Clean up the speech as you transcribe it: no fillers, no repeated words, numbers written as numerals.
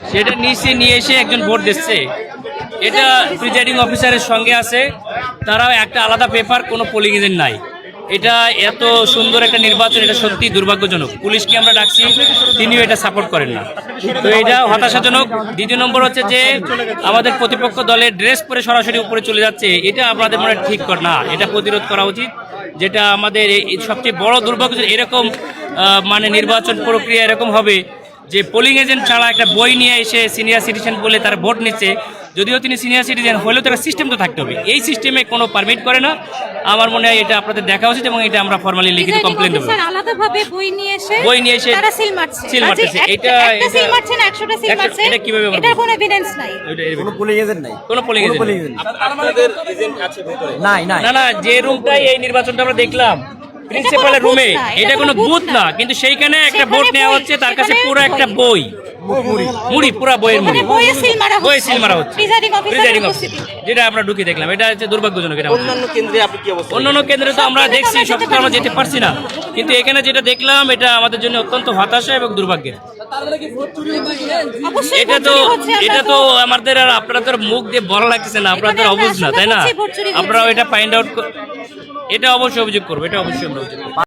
সেটা নিচে নিয়ে এসে একজন ভোট দিচ্ছে, এটা প্রিজাইডিং অফিসারের সঙ্গে আছে, তারাও একটা আলাদা পেপার, কোনো পোলিং এজেন্ট নাই। এটা এত সুন্দর একটা নির্বাচন, এটা সত্যি দুর্ভাগ্যজনক। পুলিশকে আমরা ডাকছি, তিনিও এটা সাপোর্ট করেন না, তো এটা হতাশাজনক। দ্বিতীয় নম্বর হচ্ছে যে আমাদের প্রতিপক্ষ দলের ড্রেস পরে সরাসরি উপরে চলে যাচ্ছে, এটা আমাদের মনে হয় ঠিক না, এটা প্রতিরোধ করা উচিত। যেটা আমাদের সবচেয়ে বড় দুর্ভাগ্য, এরকম মানে নির্বাচন প্রক্রিয়া এরকম হবে যে পোলিং এজেন্ট ছাড়া একটা বই নিয়ে এসে সিনিয়র সিটিজেন বলে তার ভোট নিচ্ছে, যদিও তিনি সিনিয়র সিটিজেন হলেও তার সিস্টেম তো থাকতে হবে, এই সিস্টেমে কোনো পারমিট করে না। আমার মনে হয় এটা আপনাদের দেখা উচিত এবং এটা আমরা ফর্মালি লিখিত কমপ্লেন দেবো। আলাদাভাবে বই নিয়ে এসে তারা সিল মারছে, এটা সিল মারছে না, 100টা সিল মারছে, এটা কিভাবে এটার কোনো এভিডেন্স নাই, কোনো পোলিং এজেন্ট নাই, কোনো পোলিং এজেন্ট আপনাদের এজেন্ট আছে ভিতরে নাই নাই না না, যে রুমটাই এই নির্বাচনটা আমরা দেখলাম প্রিন্সিপালের রুমে, এটা কোনো বুথ না, কিন্তু সেইখানে একটা ভোট নেওয়া হচ্ছে, তার কাছে পুরো একটা বই মুড়ি, পুরো বইয়ের মুড়ি, বইয়ে সিল মারা হচ্ছে প্রিজাইডিং অফিসার, যেটা আমরা ঢুকে দেখলাম। এটা হচ্ছে দুর্ভাগ্যজনক। এটা অন্যান্য কেন্দ্রে আপনি কি অবস্থা? অন্যান্য কেন্দ্রে তো আমরা দেখছি, সব তো আমরা যেতে পারছি না, কিন্তু এখানে যেটা দেখলাম এটা আমাদের জন্য অত্যন্ত হতাশা এবং দুর্ভাগ্যের। এটা তো আমাদের আর আপনারা তো মুখ দিয়ে বলা লাগতেছে না, আপনারা তো অবুঝ না, তাই না? আপনারাও এটা ফাইন্ড আউট, এটা অবশ্যই অভিযোগ করবো, এটা অবশ্যই আমরা অভিযোগ করবো।